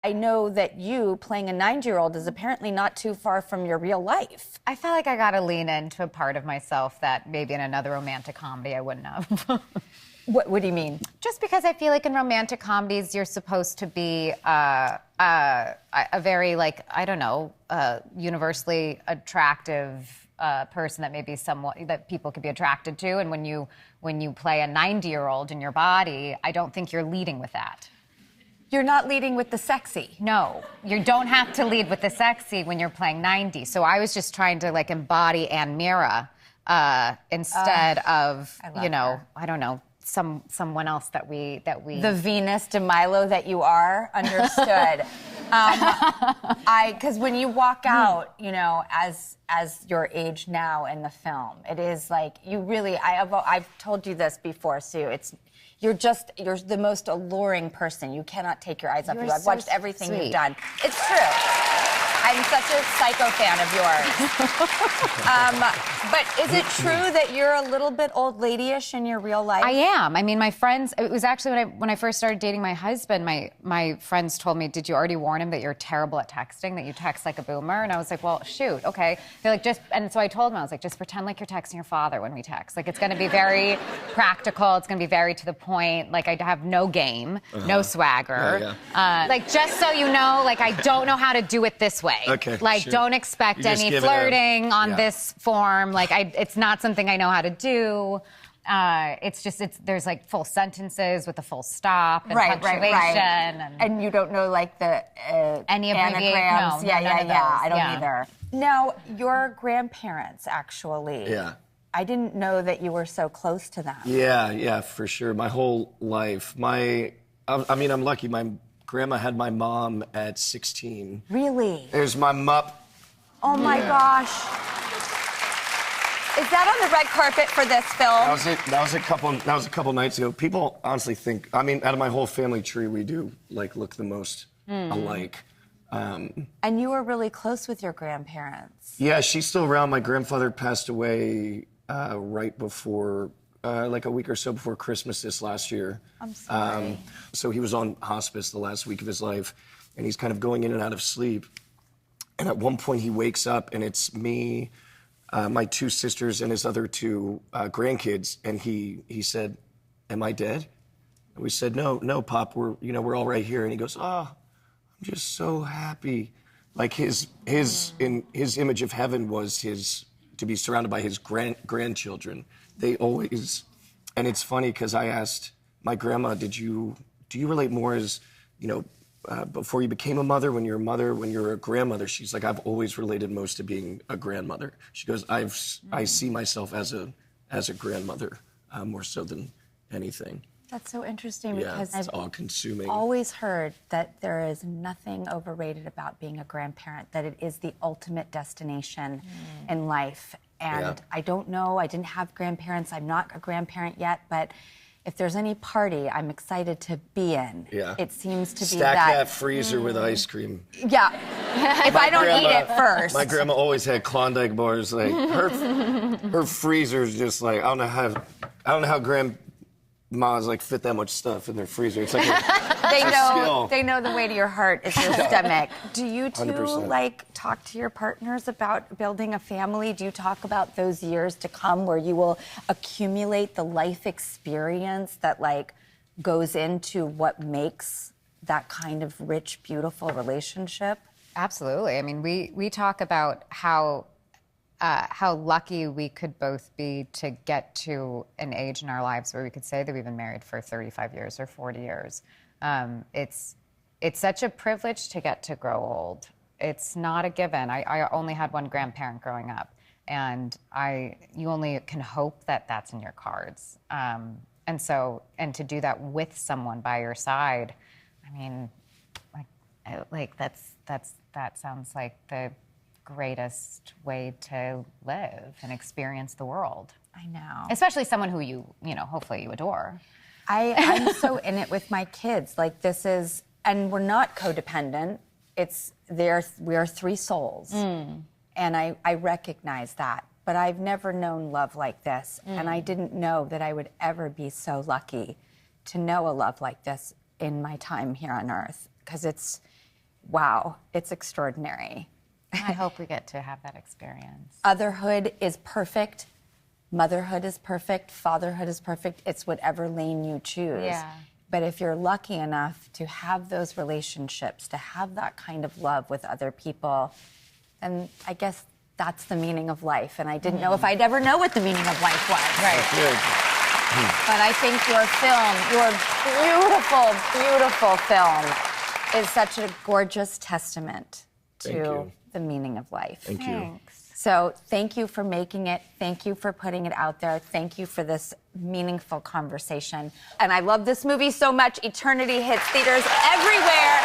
I know that you playing a 90-year-old is apparently not too far from your real life. I feel like I got to lean into a part of myself that maybe in another romantic comedy I wouldn't have. What do you mean? Just because I feel like in romantic comedies you're supposed to be a very, like, I don't know, universally attractive person that maybe somewhat that people could be attracted to. And when you play a 90-year-old in your body, I don't think you're leading with that. You're not leading with the sexy. No, you don't have to lead with the sexy when you're playing 90. So I was just trying to like embody Ann Mira instead of, you know, her. I don't know, someone else that we. The Venus de Milo that you are, understood. Because when you walk out, you know, as your age now in the film, it is like you really. I've told you this before, Sue. You're the most alluring person. You cannot take your eyes off you. I've watched everything you've done. It's true. I'm such a psycho fan of yours. But is it true that you're a little bit old ladyish in your real life? I am. I mean, my friends, it was actually when I first started dating my husband, my friends told me, did you already warn him that you're terrible at texting, that you text like a boomer? And I was like, well, shoot, okay. They're like, and so I told them, I was like, just pretend like you're texting your father when we text. Like, it's going to be very practical. It's going to be very to the point. Like, I have no game, no swagger. Like, just so you know, like, I don't know how to do it this way. Okay, like, sure. don't expect any flirting on this form. Like, it's not something I know how to do. There's like full sentences with a full stop and punctuation. And you don't know like the any anagrams. No, I don't either. Now, your grandparents actually. Yeah. I didn't know that you were so close to them. Yeah, for sure. My whole life. I'm lucky. My grandma had my mom at 16. Really? There's my mup. Oh my gosh. Is that on the red carpet for this film? That was a couple nights ago. People honestly think, I mean, out of my whole family tree, we do like look the most alike. And you were really close with your grandparents. Yeah, she's still around. My grandfather passed away right before, like a week or so before Christmas this last year. I'm sorry. So he was on hospice the last week of his life, and he's kind of going in and out of sleep. And at one point he wakes up, and it's me, my two sisters, and his other two grandkids. And he said, "Am I dead?" And we said, "No, Pop. We're all right here." And he goes, "Oh, I'm just so happy." Like his image of heaven was to be surrounded by his grandchildren. They always, and it's funny because I asked my grandma, do you relate more as, before you became a mother, when you're a mother, when you're a grandmother? She's like, I've always related most to being a grandmother. She goes, I see myself as a grandmother more so than anything. That's so interesting because it's all-consuming. I've always heard that there is nothing overrated about being a grandparent, that it is the ultimate destination in life. And I don't know, I didn't have grandparents, I'm not a grandparent yet, but if there's any party I'm excited to be in, it seems to be that freezer with ice cream. Yeah, if I don't eat it first. My grandma always had Klondike bars. Like her freezer's just like, I don't know how grandmas like fit that much stuff in their freezer. It's like they know the way to your heart is your stomach. Do you two 100%. like talk to your partners about building a family? Do you talk about those years to come where you will accumulate the life experience that like goes into what makes that kind of rich, beautiful relationship? Absolutely. I mean, we talk about how lucky we could both be to get to an age in our lives where we could say that we've been married for 35 years or 40 years. It's such a privilege to get to grow old. It's not a given. I only had one grandparent growing up, and you only can hope that that's in your cards. And to do that with someone by your side, I mean, that sounds like the greatest way to live and experience the world. I know. Especially someone who hopefully you adore. I'm so in it with my kids. Like this is, and we're not codependent. We are three souls. And I recognize that. But I've never known love like this. And I didn't know that I would ever be so lucky to know a love like this in my time here on Earth. Because wow, it's extraordinary. I hope we get to have that experience. Otherhood is perfect. Motherhood is perfect. Fatherhood is perfect. It's whatever lane you choose. Yeah. But if you're lucky enough to have those relationships, to have that kind of love with other people, then I guess that's the meaning of life. And I didn't know if I'd ever know what the meaning of life was. Right. Good. But I think your film, your beautiful, beautiful film, is such a gorgeous testament Thank to you. the meaning of life. Thank you. Thanks. So thank you for making it. Thank you for putting it out there. Thank you for this meaningful conversation. And I love this movie so much. Eternity hits theaters everywhere.